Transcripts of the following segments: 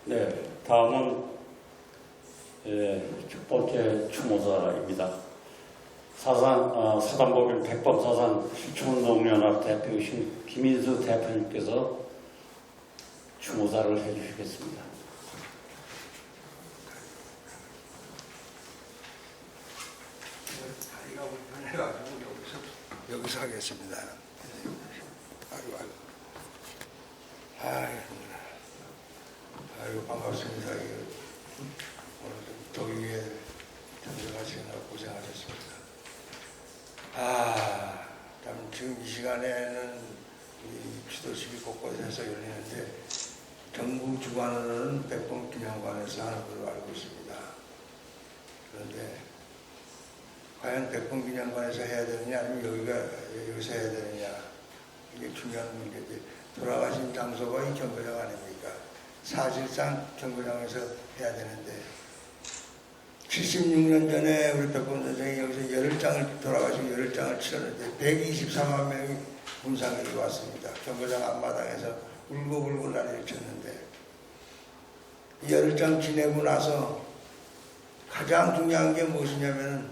네, 다음은 첫 번째 추모자입니다. 사단법인 백범사산 실천운동연합 대표이신 김인수 대표님께서 추모자를 해주시겠습니다. 다리가 불편해가지고 여기서 하겠습니다. 아이고 반갑습니다. 오늘 더위에 참석하시느라 고생하셨습니다. 참 지금 이 시간에는 이 추도식이 곳곳에서 열리는데 정부 주관으로는 백범기념관에서 하는 걸로 알고 있습니다. 그런데 과연 백범기념관에서 해야 되느냐 아니면 여기서 해야 되느냐, 이게 중요한 문제인데, 돌아가신 장소가 이 경거장 아닙니까? 사실상 경거장에서 해야 되는데 76년 전에 우리 백범 선생이 여기서 돌아가시고 10장을 치렀는데 124만 명이 군상객이 왔습니다. 경거장 앞마당에서 울고불고 난리를 쳤는데, 이 10장 지내고 나서 가장 중요한 게 무엇이냐면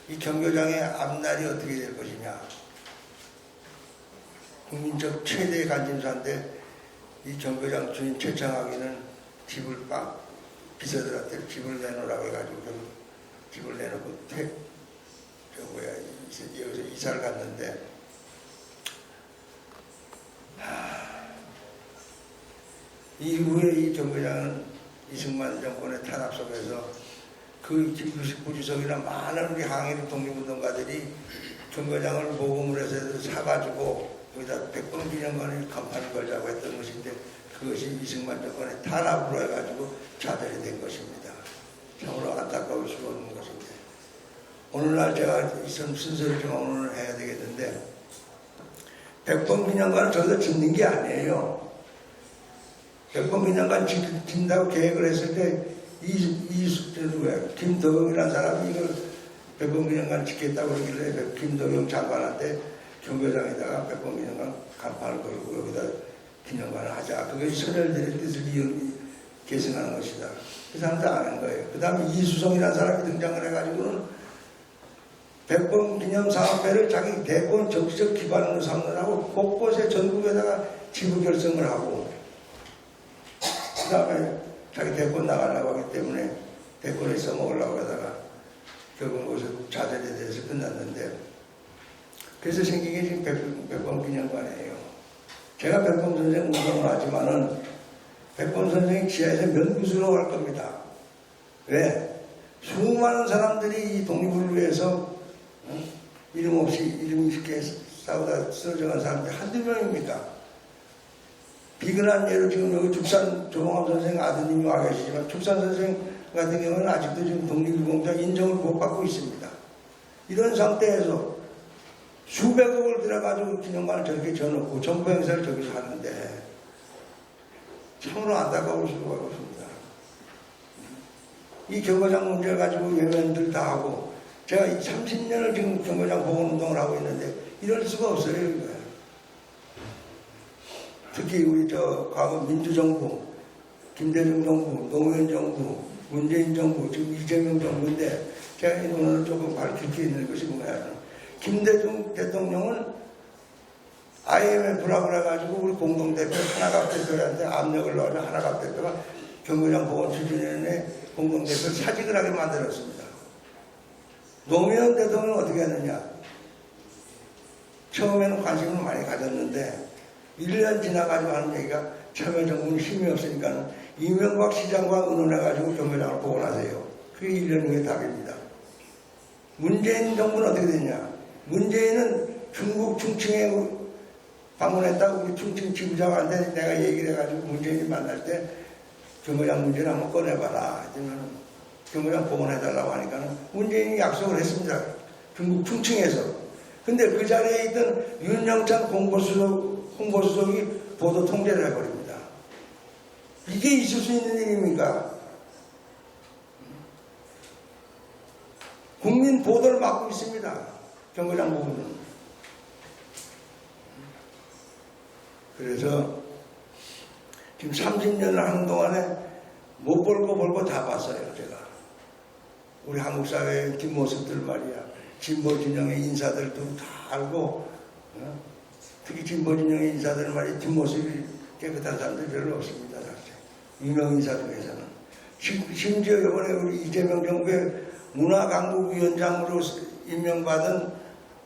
이 경교장의 앞날이 어떻게 될 것이냐. 국민적 최대의 관심사인데, 이 경교장 주인 최청하기는 집을 비서들한테 집을 내놓으라고 해가지고 집을 내놓고 여기서 이사를 갔는데, 이후에 이 경교장은 이승만 정권의 탄압 속에서 그 부주석이나 많은 우리 항일 독립운동가들이 경거장을 모금을 해서 사가지고 여기다 백범기념관에 간판을 걸자고 했던 것인데, 그것이 이승만 정권의 탄압으로 해가지고 차별이 된 것입니다. 참으로 안타까울 수가 없는 것인데, 오늘날 제가 순서를 좀 오늘 해야 되겠는데, 백범기념관을 저기서 짓는 게 아니에요. 백범기념관 짓는다고 계획을 했을 때 김덕영이라는 사람이 이걸 백범기념관 짓겠다고 그러길래 김덕영 장관한테 경교장에다가 백범기념관 간판을 걸고 여기다 기념관을 하자. 그것이 선열들의 뜻을 계승하는 것이다. 그 사람도 아는 거예요. 그 다음에 이수성이라는 사람이 등장을 해가지고는 백범기념사업회를 자기 대권 정치적 기반으로 삼느라고 곳곳에 전국에다가 지부 결성을 하고, 그 다음에 자기 대권 나가려고 하기 때문에 대권을 써먹으려고 하다가 결국은 거기서 자살에 대해서 끝났는데, 그래서 생긴 게 지금 백범기념관이에요. 제가 백범 선생 운동을 하지만은 백범 선생이 지하에서 면구수로 할 겁니다. 왜? 수많은 사람들이 이 독립을 위해서 이름 없이 이름 쉽게 싸우다 쓰러져간 사람들이 한두 명입니까? 비근한 예로 지금 여기 축산 조홍암 선생 아드님이 와 계시지만, 축산 선생 같은 경우는 아직도 지금 독립유공자 인정을 못 받고 있습니다. 이런 상태에서 수백억을 들여가지고 기념관을 저렇게 져놓고 정부 행사를 저기서 하는데 참으로 안타까울 수가 없습니다. 이 경거장 문제를 가지고 외면들 다 하고, 제가 30년을 지금 경거장 복원운동을 하고 있는데 이럴 수가 없어요. 이거야. 특히 우리 과거 민주정부, 김대중 정부, 노무현 정부, 문재인 정부, 지금 이재명 정부인데, 제가 오늘 조금 밝힐 게 있는 것이 뭐냐면, 김대중 대통령은 IMF라고 그래가지고 우리 공동대표 하나갑 대표한테 압력을 넣어서 하나갑 대표가 경거장 복원 추진위원회 공동대표 사직을 하게 만들었습니다. 노무현 대통령은 어떻게 했느냐? 처음에는 관심을 많이 가졌는데 1년 지나가지고 하는 얘기가, 참여정부는 힘이 없으니까 이명박 시장과 의논해가지고 경거장을 복원하세요. 그게 1년 후의 답입니다. 문재인 정부는 어떻게 됐냐? 문재인은 중국 충칭에 방문했다고 우리 충칭 지부장한테 내가 얘기를 해가지고 문재인이 만날 때 경거장 문제를 한번 꺼내봐라. 하지만 경거장 복원해달라고 하니까는 문재인이 약속을 했습니다. 중국 충칭에서. 근데 그 자리에 있던 윤영찬 홍보수석이 보도 통제를 해버립니다. 이게 있을 수 있는 일입니까? 국민 보도를 막고 있습니다. 경거장 부분은. 그래서 지금 30년을 하는 동안에 못 벌고 다 봤어요, 제가. 우리 한국 사회의 뒷모습들 말이야. 진보 진영의 인사들도 다 알고, 특히 진보 진영의 인사들 말이야. 뒷모습이 깨끗한 사람들 별로 없습니다, 사실. 유명 인사 중에서는. 심지어 이번에 우리 이재명 정부의 문화강국위원장으로 임명받은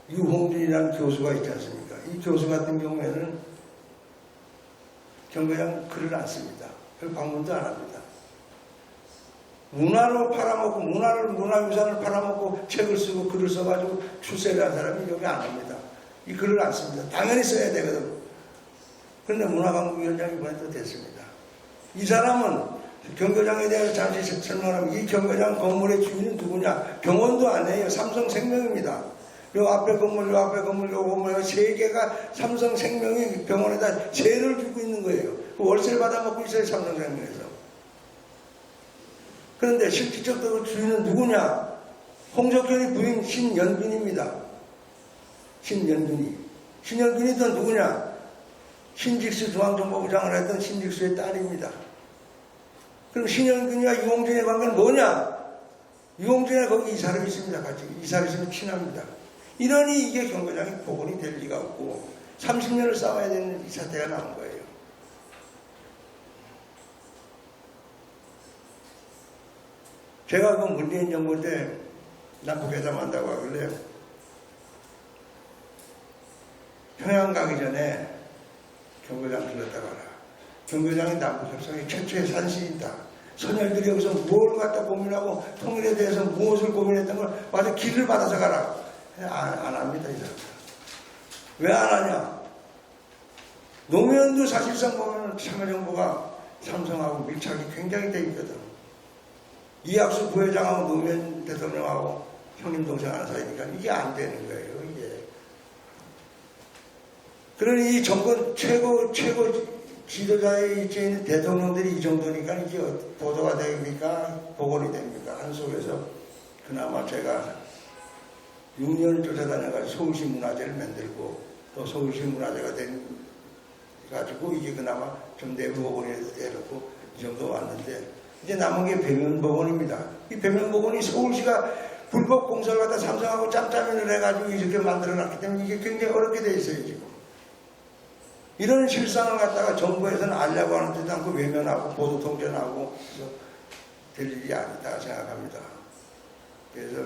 유홍준이라는 교수가 있지 않습니까? 이 교수 같은 경우에는 경거장 글을 안 씁니다. 별 방문도 안 합니다. 문화로 팔아먹고, 문화유산을 팔아먹고 책을 쓰고 글을 써가지고 출세를 한 사람이 여기 안 합니다. 이 글을 안 씁니다. 당연히 써야 되거든. 그런데 문화강국위원장이 이번에 또 됐습니다. 이 사람은 경거장에 대해서 잠시 설명하면 이 경거장 건물의 주인은 누구냐? 병원도 아니에요. 삼성생명입니다. 요 앞에 건물, 요 앞에 건물, 요 건물, 세 개가 삼성생명이 병원에다 세를 주고 있는 거예요. 그 월세를 받아먹고 있어요, 삼성생명에서. 그런데 실질적으로 주인은 누구냐? 홍석현이 부인 신연균입니다. 신연균이. 신연균이 또 누구냐? 신직수 중앙정보부장을 했던 신직수의 딸입니다. 그럼 신연균이와 유홍준의 관계는 뭐냐? 유홍준이 거기 이사람이 있습니다. 같이. 이사람이 있으면 친합니다. 이러니 이게 경거장이 복원이 될 리가 없고 30년을 싸워야 되는 이 사태가 나온 거예요. 제가 그 문재인 정부 때 남북회담 한다고 하길래 평양 가기 전에 경거장 들렀다 가라. 경거장이 남북협상의 최초의 산신이다. 선열들이 여기서 무엇을 갖다 고민하고 통일에 대해서 무엇을 고민했던 걸 와서 길을 받아서 가라. 안 합니다, 이 사람. 왜 안 하냐? 노무현도 사실상 보면 참여정부가 삼성하고 밀착이 굉장히 돼 있거든. 이학수 부회장하고 노무현 대통령하고 형님 동생 하는 사이니까 이게 안 되는 거예요, 이게. 그러니 이 정권 최고 지도자에 있는 대통령들이 이 정도니까 이게 보도가 됩니까? 복원이 됩니까? 한 속에서 그나마 제가 6년을 쫓아다녀가지고 서울시 문화재를 만들고 또 서울시 문화재가 돼가지고 이게 그나마 좀 내부 복원이 되고 이 정도 왔는데 이제 남은 게 배면복원입니다. 이 배면복원이 서울시가 불법 공사를 갖다 삼성하고 짬짬이를 해가지고 이렇게 만들어놨기 때문에 이게 굉장히 어렵게 돼 있어요, 지금. 이런 실상을 갖다가 정부에서는 알려고 하는 듯 않고 외면하고 보도 통제하고 될 일이 아니다 생각합니다. 그래서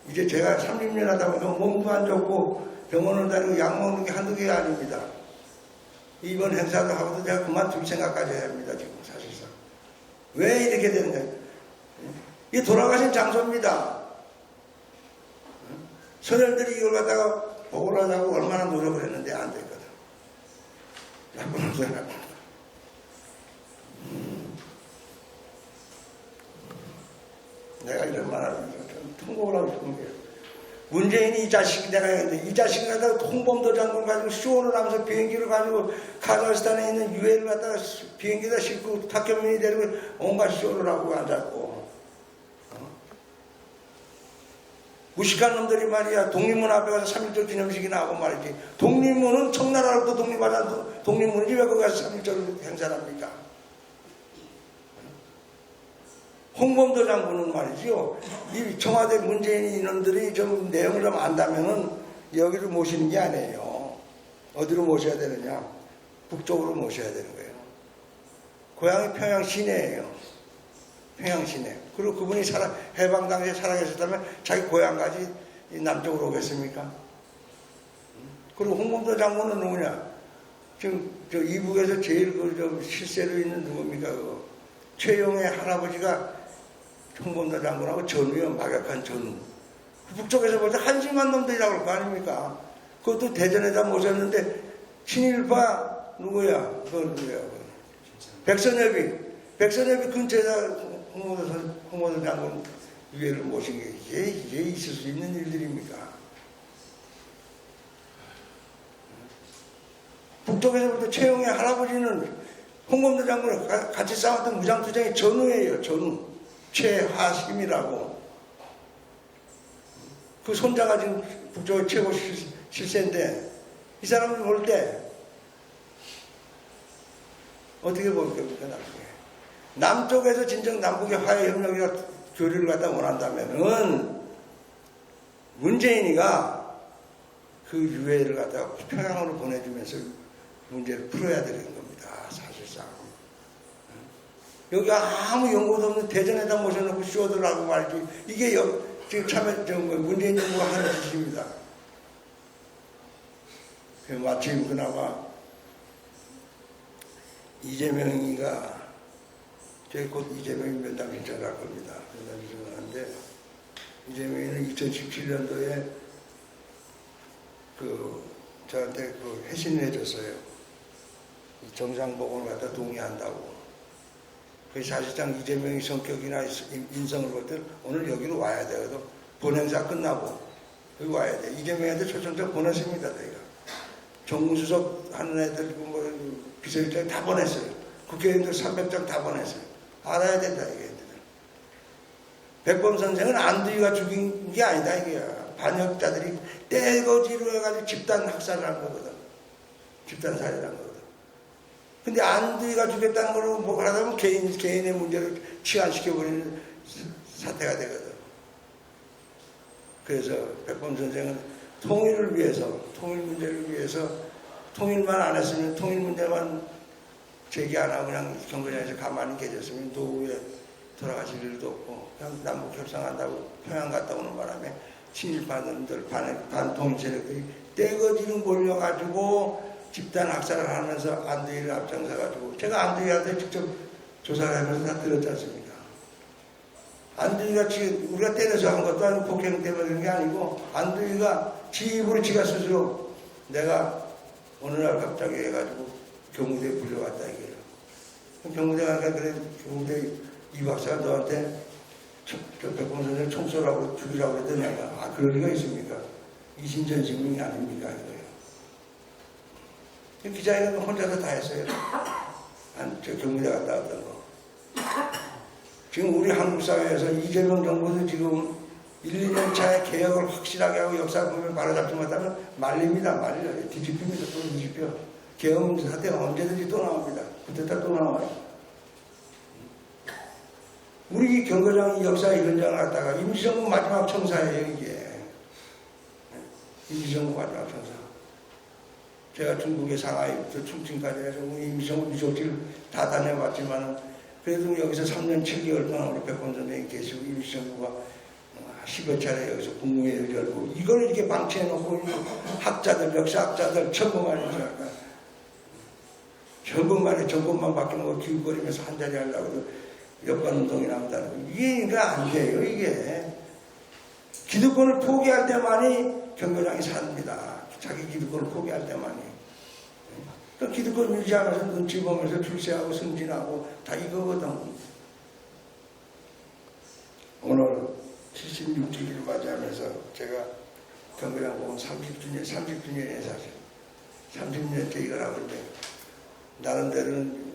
이제 제가 30년 하다 보니까 몸도 안 좋고 병원을 다니고 약 먹는 게 한두 개가 아닙니다. 이번 행사도 하고도 제가 그만둘 생각까지 해야 합니다, 지금 사실상. 왜 이렇게 되는가? 이게 돌아가신 장소입니다. 선열들이 이걸 갖다가 복원하자고 얼마나 노력을 했는데 안 됐거든. 나쁜 소리가 내가 이런 말 하면서 좀 통곡을 하고 싶은 거예요. 문재인이 이 자식이 내가 했는데 이 자식이 갖다가 홍범도 장군 가지고 쇼를 하면서 비행기를 가지고 카자흐스탄에 있는 유해를 갖다가 비행기에다 싣고 탁현민이 데리고 온갖 쇼를 하고 앉았고 무식한 놈들이 말이야 독립문 앞에 가서 3.1절 기념식이나 하고 말이지 독립문은 청나라로부터 독립하자 독립문이지 왜 거기 가서 3.1절 행사를 합니까? 홍범도 장군은 말이죠. 이 청와대 문재인 이놈들이 좀 내용을 좀 안다면은 여기를 모시는 게 아니에요. 어디로 모셔야 되느냐? 북쪽으로 모셔야 되는 거예요. 고향이 평양 시내예요. 평양 시내. 그리고 그분이 해방 당시에 살아계셨다면 자기 고향까지 남쪽으로 오겠습니까? 그리고 홍범도 장군은 누구냐? 지금 저 이북에서 제일 그 실세로 있는 누굽니까? 최용의 할아버지가 홍범도 장군하고 전우요, 막역한 전우. 북쪽에서 볼 때 한심한 놈들이라고 할 거 아닙니까? 그것도 대전에다 모셨는데, 친일파, 누구야? 그건 누구야? 백선엽이 근처에다 홍범도 장군 위에를 모신 게, 이게 있을 수 있는 일들입니까? 북쪽에서 볼 때 최용의 할아버지는 홍범도 장군을 같이 싸웠던 무장투쟁의 전우예요, 전우. 최하심이라고. 그 손자가 지금 북쪽의 최고 실세인데, 이 사람을 볼 때, 어떻게 볼 겁니까, 나중에? 남쪽에서 진정 남북의 화해 협력이나 교류를 갖다 원한다면은 문재인이가 그 유해를 갖다가 평양으로 보내주면서 문제를 풀어야 되는 겁니다. 사실상. 여기 아무 연고도 없는 대전에다 모셔놓고 쇼들하고 말이지. 이게 지금 문재인 정부가 하는 짓입니다. 마침 그나마 이재명이가 저희 곧 이재명이 면담 신청을 할 겁니다. 면담 신청을 하는데 이재명이는 2017년도에 저한테 회신을 해줬어요. 이 정상복원을 갖다 동의한다고. 그 사실상 이재명의 성격이나 인성을 볼 때 오늘 여기로 와야 되거든. 본행사 끝나고 여기 와야 돼. 이재명한테 초청장 보냈습니다. 저희가. 정무수석 하는 애들 비서실장 다 보냈어요. 국회의원들 300장 다 보냈어요. 알아야 된다 이게. 백범 선생은 안두희가 죽인 게 아니다 이게. 반역자들이 떼거지로 해가지고 집단 학살을 한 거거든. 집단 살해를 한 거거든. 근데 안두희가 죽였다는 걸로 뭐 하다 보면 개인의 문제를 치환시켜버리는 사태가 되거든. 그래서 백범 선생은 통일을 위해서, 통일 문제를 위해서 통일만 안 했으면 통일 문제만 제기 안 하고 그냥 경거장에서 가만히 계셨으면 노후에 돌아가실 일도 없고 그냥 남북 협상한다고 평양 갔다 오는 바람에 친일파들 반통일 세력들이 떼거지로 몰려가지고 집단 학살을 하면서 안두희를 앞장서가지고 제가 안두희한테 직접 조사를 하면서 다 들었지 않습니까? 안두희가 지금 우리가 때려서 한 것도 아니고 폭행 때문에 그런 게 아니고 안두희가 지 입으로 지가 스스로 내가 어느 날 갑자기 해가지고 경무대에 불려갔다 이게요. 경무대 가니까 그래 경무대 이 박사가 너한테 백범 선생을 총 쏘라고 죽이라고 그랬더니 아 그럴 리가 있습니까? 이신전 증명이 아닙니까? 이거예요. 기자회견 혼자서 다 했어요. 저 경무대 갔다 왔던 거. 지금 우리 한국 사회에서 이재명 정부도 지금 1, 2년 차에 개혁을 확실하게 하고 역사 보면 바로잡지 못하면 말립니다. 말려요. 뒤집힙니다. 또 뒤집혀. 개혁 사태가 언제든지 또 나옵니다. 그때다 또 나와요. 우리 경거장 역사의 현장을 갖다가 임시정부 마지막 청사예요, 이게. 임시정부 마지막 청사. 제가 중국의 상하이부터 충칭까지 해서 우리 임시정부 유적지를 다 다녀봤지만 그래도 여기서 3년 7개월 동안 우리 백범 선생님이 계시고 임시정부가 10여 차례 여기서 국무회의를 열고 이걸 이렇게 방치해놓고 학자들, 역사학자들 천번만이죠. 천번만에 정권만 바뀌는 거 기웃거리면서 한자리 하려고 역관운동이 나온다는 거. 이게 안 돼요, 이게. 기득권을 포기할 때만이 경거장이 삽니다. 자기 기득권을 포기할 때만이. 그 기득권 유지하면서 눈치 보면서 출세하고 승진하고 다 이거거든. 오늘 76주기를 맞이하면서 제가 경거장 보면 30주년에 사실 30년째 이걸 하고 있는데 나름대로는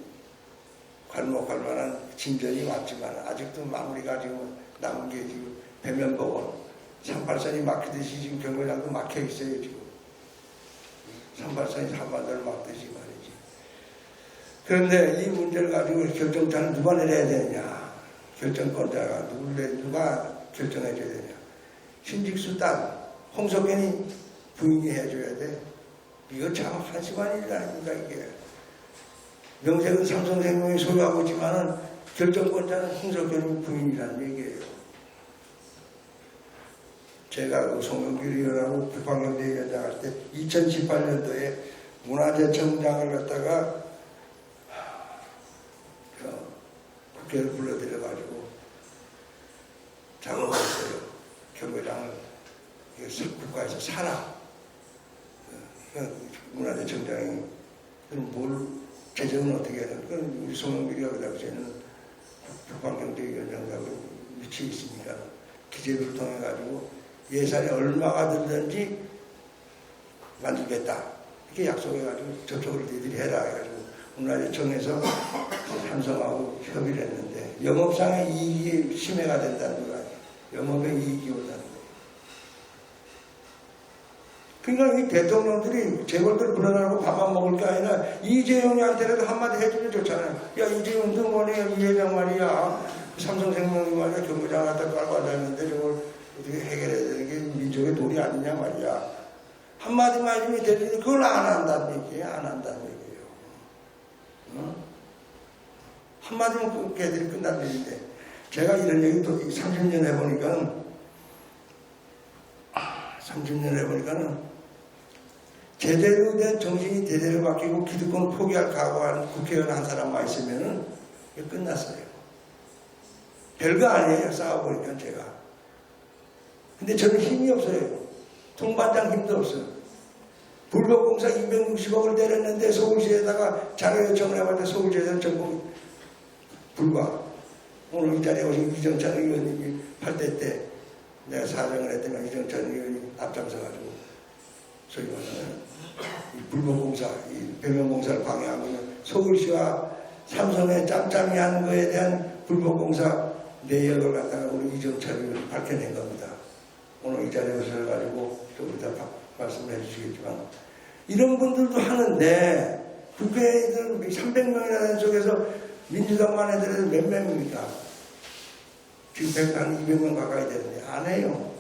괄목할 만한 진전이 왔지만 아직도 마무리가 지금 남은 게 지금 배면복원 38선이 막히듯이 지금 경거장도 막혀 있어요 지금. 38선이 한반도를 막듯이 말이지. 그런데 이 문제를 가지고 결정자는 누가 내려야 되느냐. 결정권자가 누가 결정해줘야 되냐. 신직수 딸 홍석현이 부인이 해줘야 돼. 이거 참 한심한 일 아닙니까 이게. 명색은 삼성생명이 소유하고 있지만은 결정권자는 홍석현이 부인이라는 얘기예요. 제가 그 송영길 의원하고 국방경제위원장 할 때 2018년도에 문화재청장을 갖다가 국회를 불러들여가지고 작업을 했어요. 경거장을 국가에서 사라. 문화재청장이 그럼 뭘 재정은 어떻게 해야 되나? 그럼 우리 송영길이가 그 당시에는 국방경제위원장하고 위치에 있으니까 기재부를 통해 가지고 예산이 얼마가 들든지 만들겠다. 이렇게 약속해가지고 저쪽으로 니들이 해라 해가지고 문화재청에서 삼성하고 협의를 했는데 영업상의 이익이 심해가 된다는 거 아니에요. 영업의 이익이 온다는 거예요. 그러니까 이 대통령들이 재벌들 불어나고 밥만 먹을 게 아니라 이재용이한테라도 한마디 해주면 좋잖아요. 야, 이재용도 뭐냐, 이 회장 말이야. 삼성생명이 말이야, 경부장 갖다 깔고 앉았는데 저걸 어떻게 해결해야 되는 게 민족의 도리 아니냐 말이야. 한마디만 해주면 되는데 그걸 안 한다는 얘기예요. 안 한다는 얘기예요. 어? 한마디면 걔들이 끝난 일인데 제가 이런 얘기 또 30년 해보니까는 제대로 된 정신이 대대로 바뀌고 기득권 포기할 각오하는 국회의원 한 사람만 있으면은 끝났어요. 별거 아니에요. 싸워보니까 제가. 근데 저는 힘이 없어요. 통반장 힘도 없어요. 불법공사 260억을 내렸는데 서울시에다가 자료 요청을 해봤는데 서울시에서는 전부 불과. 오늘 이 자리에 오신 이정찬 의원님이 8대 때 내가 사정을 했더니 이정찬 의원이 앞장서가지고 소위 말하는 불법공사, 이 배명공사를 방해하고 있는 서울시와 삼성의 짬짬이 하는 거에 대한 불법공사 내역을 갖다가 우리 이정찬 의원이 밝혀낸 겁니다. 오늘 이 자리에 오셔가지고 좀 이따 말씀해 주시겠지만 이런 분들도 하는데 국회의원 300명이나 되는 속에서 민주당만 해도 몇 명입니까? 지금 한 200명 가까이 되는데 안 해요.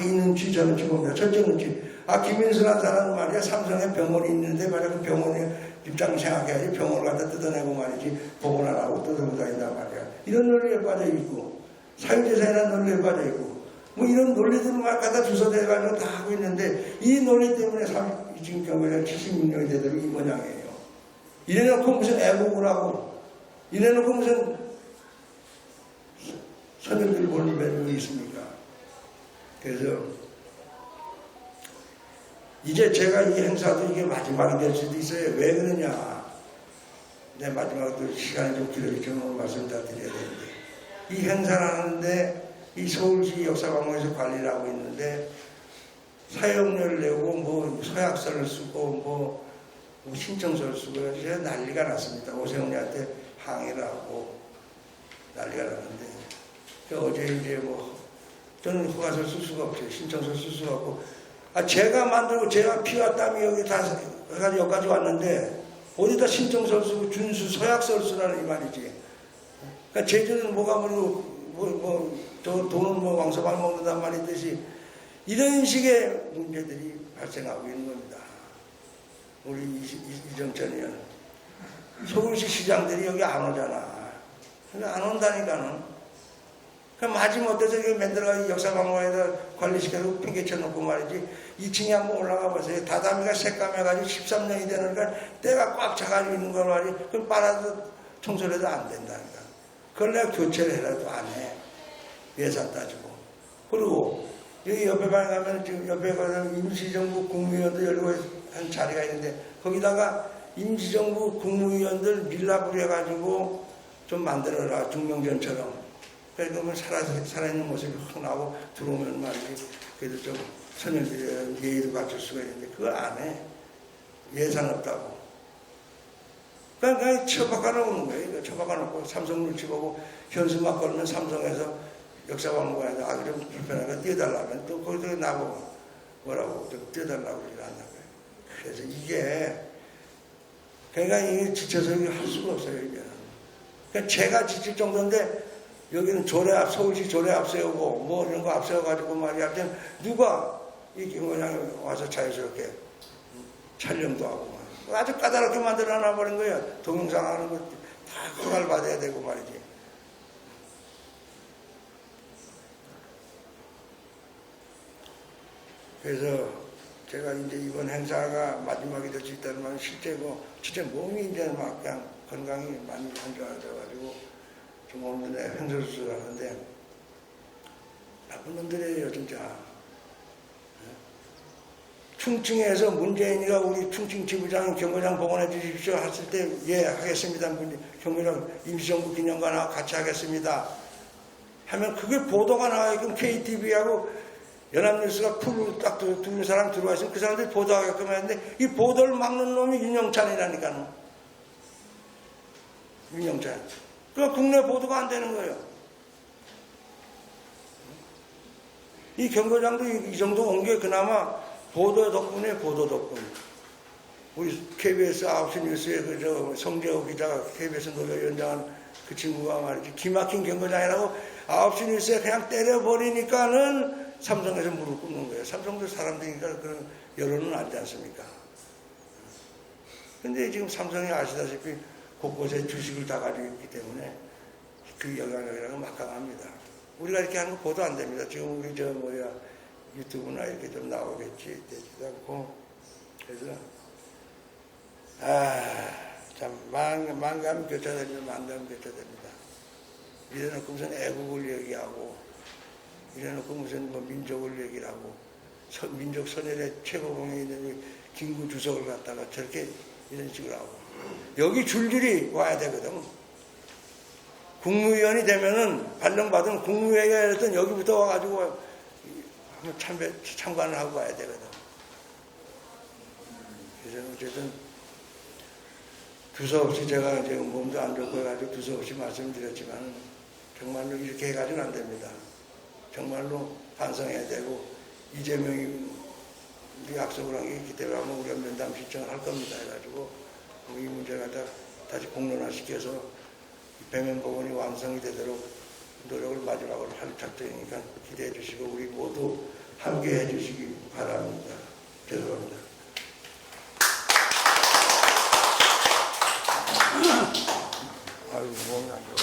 이 눈치 저 눈치 봅니다. 첫째 눈치. 김인수라는 사람은 말이야 삼성에 병원이 있는데 말이야 그 병원에 입장을 생각해야지 병원을 갖다 뜯어내고 말이지 보건 안 하고 뜯어내고 다닌단 말이야. 이런 논리에 빠져있고 사유재산이라는 논리에 빠져있고 뭐 이런 논리들을 막 갖다 주워대가지고 다 하고 있는데 이 논리 때문에 지금 경우에 76년이 되도록 이 모양이에요. 이래놓고 무슨 애국을 하고 이래놓고 무슨 선생들 보는 매력이 있습니까? 그래서 이제 제가 이 행사도 이게 마지막이 될 수도 있어요. 왜 그러냐? 내 마지막으로 시간이 좀 길어지면 오늘 말씀 다 드려야 되는데 이 행사를 하는데 이 서울시 역사박물관에서 관리를 하고 있는데 사용료를 내고 뭐 서약서를 쓰고 뭐 신청서를 쓰고 해서 난리가 났습니다. 오세훈이한테 항의를 하고 난리가 났는데 어제 이제 뭐 저는 허가서를 쓸 수가 없죠. 신청서를 쓸 수가 없고 제가 만들고 제가 피와 땀이 여기 다 해가지고 여기까지 왔는데 어디다 신청서를 쓰고 준수 서약서를 쓰라는 이 말이지. 그러니까 제주는 뭐가 저 돈은 뭐 왕서발 먹는단 말이듯이 이런 식의 문제들이 발생하고 있는 겁니다. 우리 이정찬 의원 서울시 시장들이 여기 안 오잖아. 근데 안 온다니까는. 그럼 마지못해서 만들어가지고 역사박물관에다 관리시켜서 핑계쳐놓고 말이지 2층에 한번 올라가 보세요. 다다미가 새까매가지고 13년이 되니까 때가 꽉 차가지고 있는 걸 말이지. 그럼 빨아도 청소를 해도 안 된다니까. 그걸 내가 교체를 해라도 안 해. 예산 따지고. 그리고 여기 옆에 방에 가면 지금 옆에 가면 임시정부 국무위원들 열고 한 자리가 있는데 거기다가 임시정부 국무위원들 밀랍을 해가지고 좀 만들어라. 중명전처럼. 그러면 살아있는 모습이 확 나오고 들어오면 말이지 그래도 좀 선현들의 예의도 갖출 수가 있는데 그걸 안 해. 예산 없다고. 그냥 처박아 놓는 거예요. 처박아 놓고 삼성 눈치 보고 현수막 걸면 삼성에서 역사박물관에서 좀 불편하게 띄워달라면 또 거기서 나보고 뭐라고 좀 띄워달라고 그러지 않나 봐요. 그래서 이게 그러니까 이게 지쳐서 할 수가 없어요. 이제는. 그러니까 제가 지칠 정도인데 여기는 서울시 조례 앞세우고 뭐 이런 거 앞세워가지고 말이야. 누가 이 김원장이 와서 자유스럽게 촬영도 하고 아주 까다롭게 만들어 놔버린 거예요. 동영상 하는 거 다 허가를 받아야 되고 말이지. 그래서 제가 이제 이번 행사가 마지막이 될 수 있다는 말은 실제고 진짜 몸이 이제 막 그냥 건강이 많이 안 좋아져가지고 좀 오늘 횡설수설 하는데 나쁜 놈들이에요 진짜. 충칭에서 문재인이가 우리 충칭 지부장 경호장 복원해 주십시오 했을 때 예 하겠습니다. 경호장 임시정부 기념관하고 같이 하겠습니다 하면 그게 보도가 나와요. 그럼 KTV하고 연합뉴스가 풀을 딱 두는 사람 들어와 있으면 그 사람들이 보도하게끔 했는데 이 보도를 막는 놈이 윤영찬이라니까요. 윤영찬. 그러니까 국내 보도가 안 되는 거예요. 이 경고장도 이 정도 온 게 그나마 보도 덕분에 보도 덕분. 우리 KBS 9시 뉴스에 그저 성재호 기자가 KBS 노조위원장한 그 친구가 말이지 기막힌 경고장이라고 9시 뉴스에 그냥 때려버리니까는 삼성에서 무릎 꿇는 거예요. 삼성도 사람들이니까 그런 여론은 알지 않습니까? 근데 지금 삼성이 아시다시피 곳곳에 주식을 다 가지고 있기 때문에 그 영향력이라는 건 막강합니다. 우리가 이렇게 하는 거 보도 안 됩니다. 지금 우리 유튜브나 이렇게 좀 나오겠지 되지도 않고 그래서 참 만감 교차됩니다. 만감 교차됩니다. 이래놓고 무슨 애국을 얘기하고 이래놓고 무슨 뭐 민족을 얘기를 하고 민족 선열의 최고봉에 있는 김구 주석을 갖다가 저렇게 이런 식으로 하고 여기 줄줄이 와야 되거든. 국무위원이 되면은 발령받은 국무회의가 여기부터 와가지고 참관을 하고 와야 되거든. 그래서 어쨌든 두서없이 제가 이제 몸도 안 좋고 해가지고 두서없이 말씀드렸지만 정말로 이렇게 해가지고는 안 됩니다. 정말로 반성해야 되고 이재명이 약속을 한 게 있기 때문에 아마 우리가 면담 신청을 할 겁니다. 해가지고 이 문제를 갖다 다시 공론화시켜서 배면법원이 완성이 되도록 노력을 마지막으로 할 작정이니까 기대해 주시고 우리 모두 함께 해 주시기 바랍니다. 죄송합니다. 아유, 몸이 안 좋아.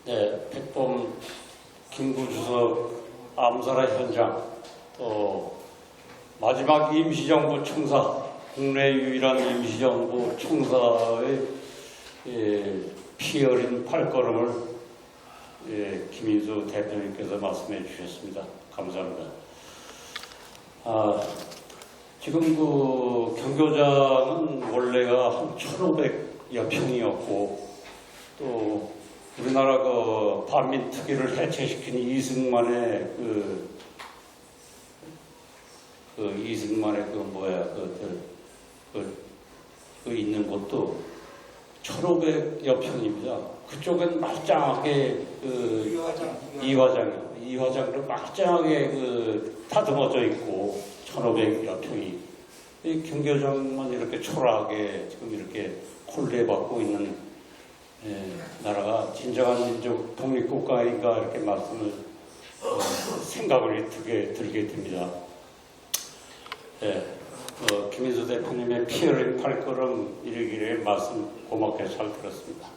네, 백범 김구 주석 암살의 현장, 또 마지막 임시정부 총사, 국내 유일한 임시정부 총사의 피 어린 발걸음을 김인수 대표님께서 말씀해 주셨습니다. 감사합니다. 지금 그 경교장은 원래가 한 1,500여 평이었고 또 우리나라 그 반민특위를 해체시킨 이승만의 이승만의 그 있는 곳도 1,500여 평입니다. 그쪽은 말짱하게 이화장으로 말짱하게 다듬어져 있고 1,500여 평이 이 경교장만 이렇게 초라하게 지금 이렇게 콜레받고 있는 나라가 진정한 민족 독립국가인가 이렇게 말씀을 생각을 들게 됩니다. 김인수 대표님의 피 흘린 발걸음 이르기를 말씀 고맙게 잘 들었습니다.